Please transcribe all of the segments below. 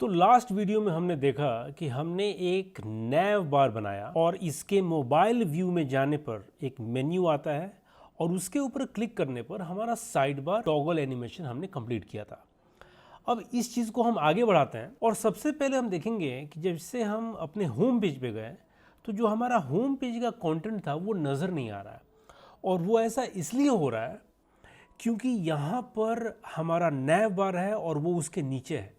तो last video में हमने देखा कि हमने एक नैव बार बनाया और इसके मोबाइल व्यू में जाने पर एक मेन्यू आता है और उसके ऊपर क्लिक करने पर हमारा साइड बार टॉगल एनिमेशन हमने कंप्लीट किया था। अब इस चीज़ को हम आगे बढ़ाते हैं और सबसे पहले हम देखेंगे कि जब से हम अपने होम पेज पे गए तो जो हमारा होम पेज का कंटेंट था वो नज़र नहीं आ रहा है। और वो ऐसा इसलिए हो रहा है क्योंकि यहाँ पर हमारा नैव बार है और वो उसके नीचे है।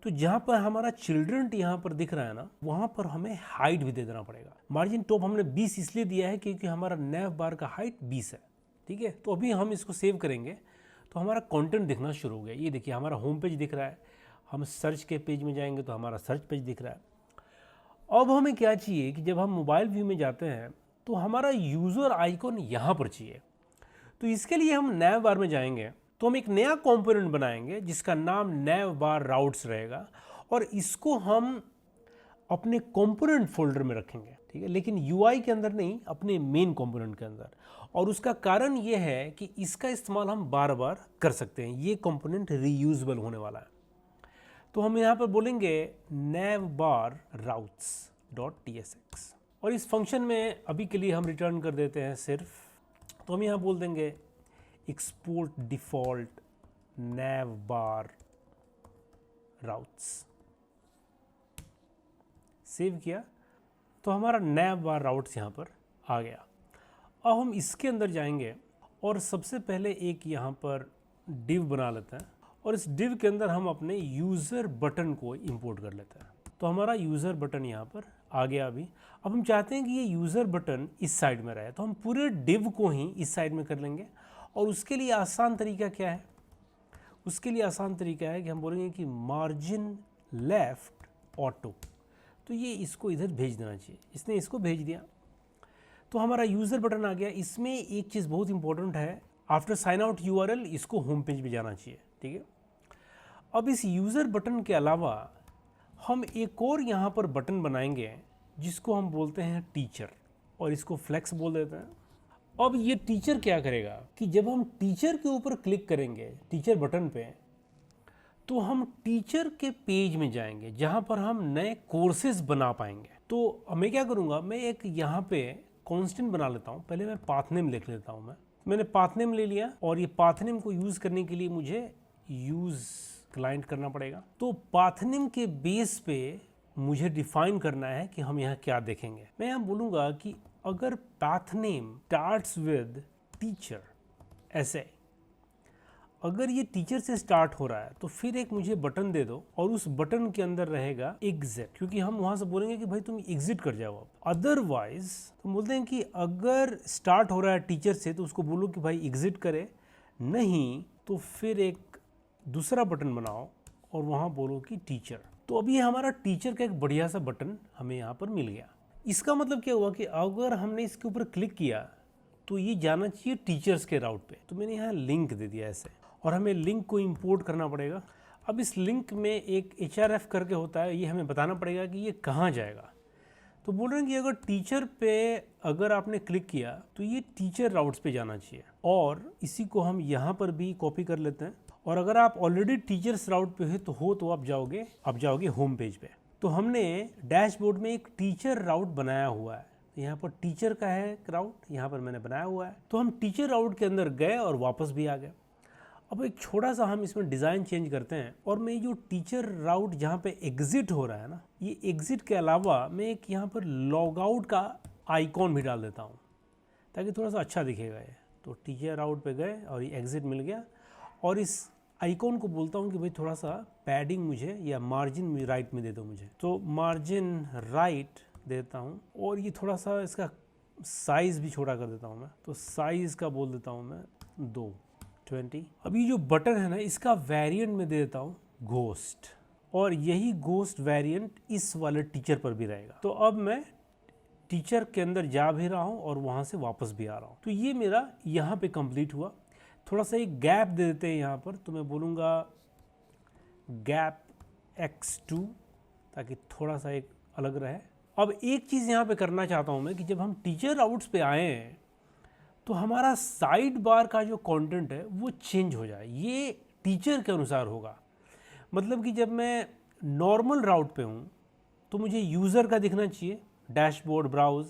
तो जहाँ पर हमारा चिल्ड्रन यहाँ पर दिख रहा है ना, वहाँ पर हमें हाइट भी दे देना पड़ेगा। मार्जिन टॉप हमने 20 इसलिए दिया है क्योंकि हमारा नैव बार का हाइट 20 है। ठीक है, तो अभी हम इसको सेव करेंगे तो हमारा कंटेंट दिखना शुरू हो गया। ये देखिए हमारा होम पेज दिख रहा है। हम सर्च के पेज में जाएंगे तो हमारा सर्च पेज दिख रहा है। अब हमें क्या चाहिए कि जब हम मोबाइल व्यू में जाते हैं तो हमारा यूज़र आइकॉन यहाँ पर चाहिए। तो इसके लिए हम नैव बार में जाएंगे तो हम एक नया कंपोनेंट बनाएंगे जिसका नाम नैव बार राउट्स रहेगा और इसको हम अपने कंपोनेंट फोल्डर में रखेंगे। ठीक है, लेकिन यूआई के अंदर नहीं, अपने मेन कंपोनेंट के अंदर। और उसका कारण ये है कि इसका इस्तेमाल हम बार बार कर सकते हैं। ये कंपोनेंट रीयूजेबल होने वाला है। तो हम यहाँ पर बोलेंगे नैव बार राउट्स डॉट tsx और इस फंक्शन में अभी के लिए हम रिटर्न कर देते हैं सिर्फ। तो हम यहाँ बोल देंगे एक्सपोर्ट डिफॉल्ट नैव बार राउट्स। सेव किया तो हमारा नैव बार राउट्स यहाँ पर आ गया। अब हम इसके अंदर जाएंगे और सबसे पहले एक यहाँ पर डिव बना लेते हैं और इस डिव के अंदर हम अपने यूज़र बटन को इंपोर्ट कर लेते हैं। तो हमारा यूज़र बटन यहाँ पर आ गया अभी। अब हम चाहते हैं कि ये यूज़र बटन इस साइड में रहे, तो हम पूरे डिव को ही इस साइड में कर लेंगे। और उसके लिए आसान तरीका क्या है? उसके लिए आसान तरीका है कि हम बोलेंगे कि मार्जिन लेफ्ट ऑटो। तो ये इसको इधर भेज देना चाहिए। इसने इसको भेज दिया तो हमारा यूज़र बटन आ गया। इसमें एक चीज़ बहुत इंपॉर्टेंट है, आफ्टर साइन आउट URL इसको होम पेज पे जाना चाहिए। ठीक है, अब इस यूज़र बटन के अलावा हम एक और यहाँ पर बटन बनाएंगे जिसको हम बोलते हैं टीचर और इसको फ्लेक्स बोल देते हैं। अब ये टीचर क्या करेगा कि जब हम टीचर के ऊपर क्लिक करेंगे, टीचर बटन पे, तो हम टीचर के पेज में जाएंगे जहाँ पर हम नए कोर्सेज बना पाएंगे। तो मैं क्या करूँगा, मैं एक यहाँ पे कांस्टेंट बना लेता हूँ। पहले मैं पाथ नेम लिख लेता हूँ। मैंने पाथ नेम ले लिया और ये पाथ नेम को यूज़ करने के लिए मुझे यूज़ क्लाइंट करना पड़ेगा। तो पाथ नेम के बेस पे मुझे डिफाइन करना है कि हम यहाँ क्या देखेंगे। मैं यहाँ बोलूँगा कि अगर path name starts with teacher, ऐसे अगर ये टीचर से स्टार्ट हो रहा है तो फिर एक मुझे बटन दे दो और उस बटन के अंदर रहेगा एग्जिट, क्योंकि हम वहां से बोलेंगे कि भाई तुम एग्जिट कर जाओ। अब अदरवाइज तो बोलते हैं कि अगर स्टार्ट हो रहा है टीचर से तो उसको बोलो कि भाई एग्जिट करे, नहीं तो फिर एक दूसरा बटन बनाओ और वहां बोलो कि टीचर। तो अभी हमारा टीचर का एक बढ़िया सा बटन हमें यहाँ पर मिल गया। इसका मतलब क्या हुआ कि अगर हमने इसके ऊपर क्लिक किया तो ये जाना चाहिए टीचर्स के राउट पे। तो मैंने यहाँ लिंक दे दिया ऐसे, और हमें लिंक को इंपोर्ट करना पड़ेगा। अब इस लिंक में एक href करके होता है, ये हमें बताना पड़ेगा कि ये कहाँ जाएगा। तो बोल रहे हैं कि अगर टीचर पे अगर आपने क्लिक किया तो ये टीचर राउट्स पे जाना चाहिए, और इसी को हम यहाँ पर भी कॉपी कर लेते हैं। और अगर आप ऑलरेडी टीचर्स राउट पे हो तो आप जाओगे होम पेज पे। तो हमने डैशबोर्ड में एक टीचर राउट बनाया हुआ है। यहाँ पर टीचर का है राउट, यहाँ पर मैंने बनाया हुआ है। तो हम टीचर राउट के अंदर गए और वापस भी आ गए। अब एक छोटा सा हम इसमें डिज़ाइन चेंज करते हैं और मैं जो टीचर राउट जहाँ पे एग्जिट हो रहा है ना, ये एग्जिट के अलावा मैं एक यहाँ पर लॉग आउट का आइकॉन भी डाल देता हूँ ताकि थोड़ा सा अच्छा दिखेगा ये। तो टीचर राउट पे गए और ये एग्जिट मिल गया, और इस आइकॉन को बोलता हूँ कि भाई थोड़ा सा पैडिंग मुझे या मार्जिन राइट में दे दो मुझे। तो मार्जिन राइट देता हूँ और ये थोड़ा सा इसका साइज़ भी छोटा कर देता हूँ मैं। तो साइज़ का बोल देता हूँ मैं 220। अब ये जो बटन है ना, इसका वेरिएंट में दे देता हूँ घोस्ट, और यही घोस्ट वेरिएंट इस वाले टीचर पर भी रहेगा। तो अब मैं टीचर के अंदर जा भी रहा हूँ और वहाँ से वापस भी आ रहा हूँ। तो ये मेरा यहाँ पे कंप्लीट हुआ। थोड़ा सा एक गैप दे देते हैं यहाँ पर, तो मैं बोलूँगा गैप x2 ताकि थोड़ा सा एक अलग रहे। अब एक चीज़ यहाँ पे करना चाहता हूँ मैं कि जब हम टीचर राउट्स पे आए हैं तो हमारा साइड बार का जो कंटेंट है वो चेंज हो जाए। ये टीचर के अनुसार होगा। मतलब कि जब मैं नॉर्मल राउट पे हूँ तो मुझे यूज़र का दिखना चाहिए, डैशबोर्ड, ब्राउज।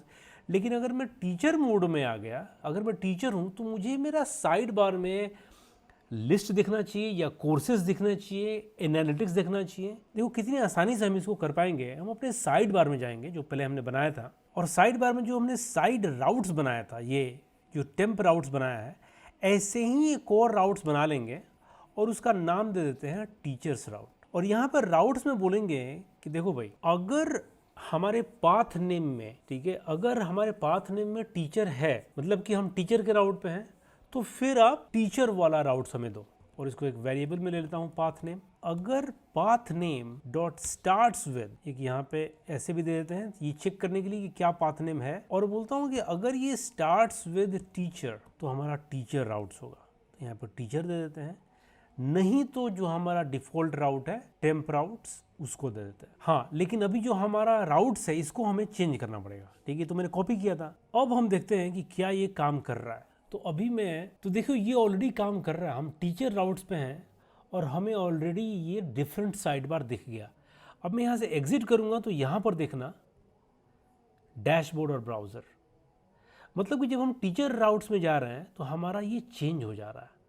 लेकिन अगर मैं टीचर मोड में आ गया, अगर मैं टीचर हूँ तो मुझे मेरा साइड बार में लिस्ट दिखना चाहिए या कोर्सेज दिखना चाहिए, एनालिटिक्स दिखना चाहिए। देखो कितनी आसानी से हम इसको कर पाएंगे। हम अपने साइड बार में जाएंगे जो पहले हमने बनाया था, और साइड बार में जो हमने साइड राउट्स बनाया था, ये जो टेम्प राउट्स बनाया है, ऐसे ही एक और राउट्स बना लेंगे और उसका नाम दे देते हैं टीचर्स राउट। और यहाँ पर राउट्स में बोलेंगे कि देखो भाई, अगर हमारे पाथ नेम में, ठीक है, अगर हमारे पाथ नेम में टीचर है, मतलब कि हम टीचर के राउट पे हैं, तो फिर आप टीचर वाला राउट हमें दो। और इसको एक वेरिएबल में ले लेता हूँ, पाथ नेम। अगर path name dot starts with, एक यहाँ पे ऐसे भी दे देते हैं ये चेक करने के लिए कि क्या पाथ नेम है, और बोलता हूँ कि अगर ये स्टार्ट्स विद टीचर तो हमारा टीचर राउट्स होगा, तो यहाँ पर टीचर दे देते हैं। नहीं तो जो हमारा डिफ़ॉल्ट राउट है टेम्प राउट्स, उसको दे देते हैं। हाँ, लेकिन अभी जो हमारा राउट्स है इसको हमें चेंज करना पड़ेगा, ठीक है। तो मैंने कॉपी किया था, अब हम देखते हैं कि क्या ये काम कर रहा है। तो अभी तो देखो ये ऑलरेडी काम कर रहा है। हम टीचर राउट्स पे हैं और हमें ऑलरेडी ये डिफरेंट साइड बार दिख गया। अब मैं यहाँ से एग्जिट करूँगा तो यहाँ पर देखना डैशबोर्ड और ब्राउज़र, मतलब कि जब हम टीचर राउट्स में जा रहे हैं तो हमारा ये चेंज हो जा रहा है।